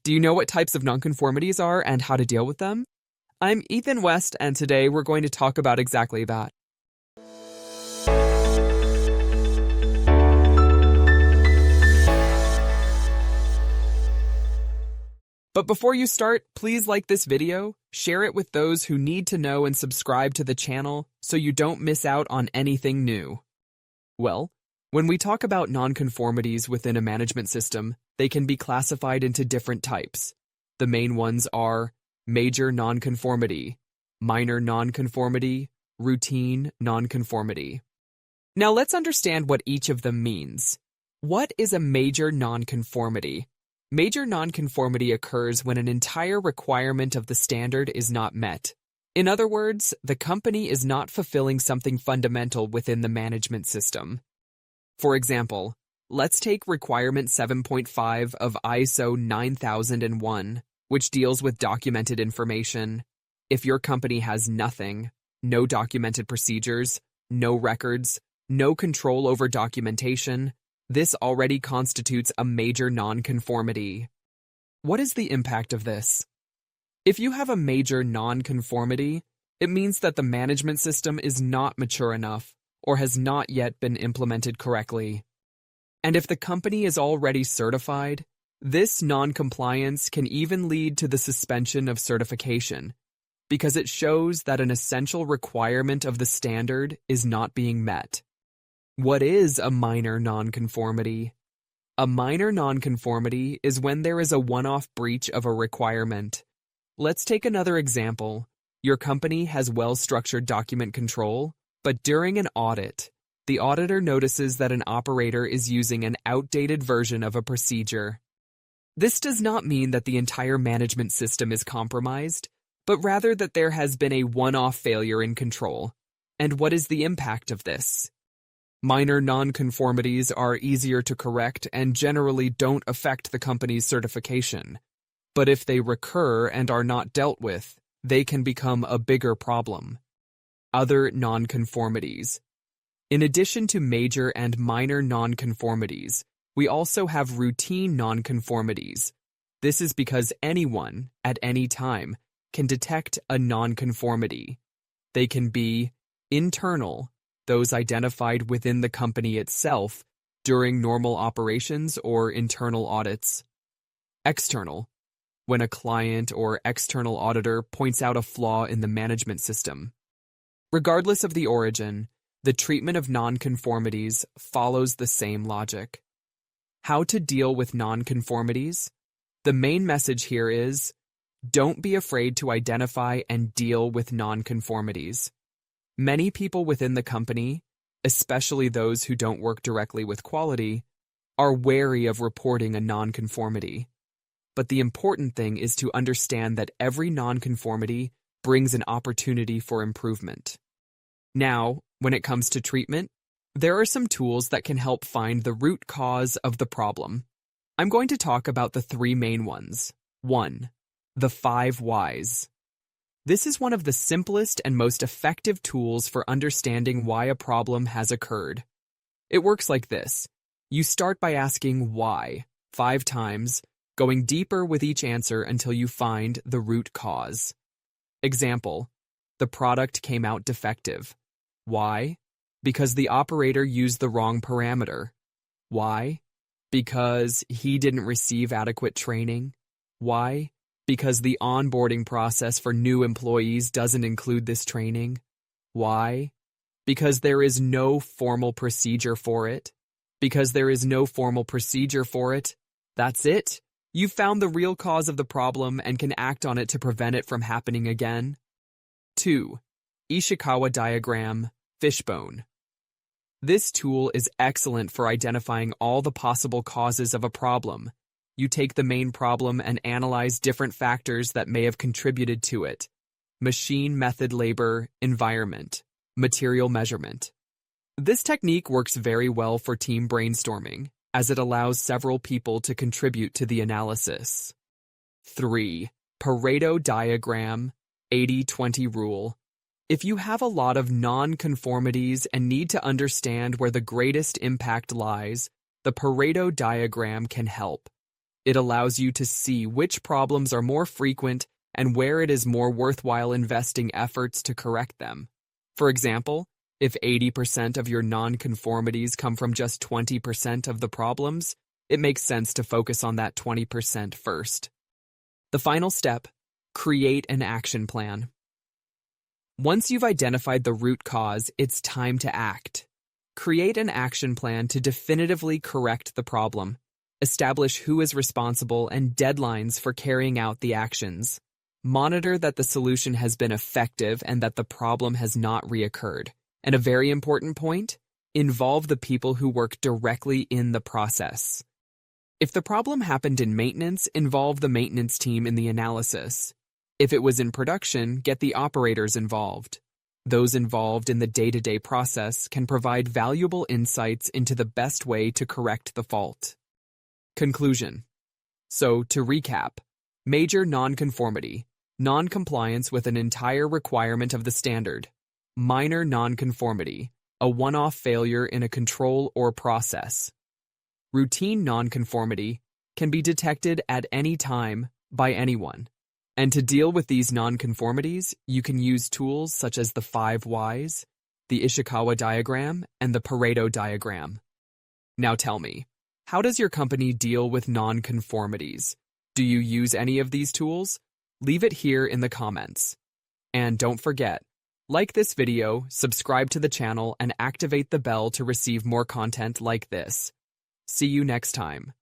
Do you know what types of nonconformities are and how to deal with them? I'm Ethan West, and today we're going to talk about exactly that. But before you start, please like this video, share it with those who need to know, and subscribe to the channel so you don't miss out on anything new. Well, when we talk about nonconformities within a management system, they can be classified into different types. The main ones are major nonconformity, minor nonconformity, routine nonconformity. Now let's understand what each of them means. What is a major nonconformity? Major nonconformity occurs when an entire requirement of the standard is not met. In other words, the company is not fulfilling something fundamental within the management system. For example, let's take requirement 7.5 of ISO 9001, which deals with documented information. If your company has nothing, no documented procedures, no records, no control over documentation, this already constitutes a major nonconformity. What is the impact of this? If you have a major nonconformity, it means that the management system is not mature enough or has not yet been implemented correctly. And if the company is already certified, this non-compliance can even lead to the suspension of certification because it shows that an essential requirement of the standard is not being met. What is a minor nonconformity? A minor nonconformity is when there is a one-off breach of a requirement. Let's take another example. Your company has well-structured document control, but during an audit, the auditor notices that an operator is using an outdated version of a procedure. This does not mean that the entire management system is compromised, but rather that there has been a one-off failure in control. And what is the impact of this? Minor nonconformities are easier to correct and generally don't affect the company's certification. But if they recur and are not dealt with, they can become a bigger problem. Other nonconformities. In addition to major and minor nonconformities, we also have routine nonconformities. This is because anyone, at any time, can detect a nonconformity. They can be internal, those identified within the company itself during normal operations or internal audits. External, when a client or external auditor points out a flaw in the management system. Regardless of the origin, the treatment of nonconformities follows the same logic. How to deal with nonconformities? The main message here is, don't be afraid to identify and deal with nonconformities. Many people within the company, especially those who don't work directly with quality, are wary of reporting a nonconformity. But the important thing is to understand that every nonconformity brings an opportunity for improvement. Now, when it comes to treatment, there are some tools that can help find the root cause of the problem. I'm going to talk about the three main ones. 1. The 5 whys. This is one of the simplest and most effective tools for understanding why a problem has occurred. It works like this. You start by asking why 5 times, going deeper with each answer until you find the root cause. Example, the product came out defective. Why? Because the operator used the wrong parameter. Why? Because he didn't receive adequate training. Why? Because the onboarding process for new employees doesn't include this training. Why? Because there is no formal procedure for it. Because there is no formal procedure for it. That's it. You've found the real cause of the problem and can act on it to prevent it from happening again. 2. Ishikawa diagram, Fishbone. This tool is excellent for identifying all the possible causes of a problem. You take the main problem and analyze different factors that may have contributed to it. Machine, method, labor, environment, material measurement. This technique works very well for team brainstorming, as it allows several people to contribute to the analysis. 3. Pareto diagram, 80-20 rule. If you have a lot of non-conformities and need to understand where the greatest impact lies, the Pareto diagram can help. It allows you to see which problems are more frequent and where it is more worthwhile investing efforts to correct them. For example, if 80% of your nonconformities come from just 20% of the problems, it makes sense to focus on that 20% first. The final step, create an action plan. Once you've identified the root cause, it's time to act. Create an action plan to definitively correct the problem. Establish who is responsible and deadlines for carrying out the actions. Monitor that the solution has been effective and that the problem has not reoccurred. And a very important point, involve the people who work directly in the process. If the problem happened in maintenance, involve the maintenance team in the analysis. If it was in production, get the operators involved. Those involved in the day-to-day process can provide valuable insights into the best way to correct the fault. Conclusion. So, to recap, major nonconformity, non-compliance with an entire requirement of the standard. Minor nonconformity, a one-off failure in a control or process. Routine nonconformity can be detected at any time by anyone. And to deal with these nonconformities, you can use tools such as the 5 Whys, the Ishikawa diagram, and the Pareto diagram. Now tell me, how does your company deal with nonconformities? Do you use any of these tools? Leave it here in the comments. And don't forget, like this video, subscribe to the channel, and activate the bell to receive more content like this. See you next time.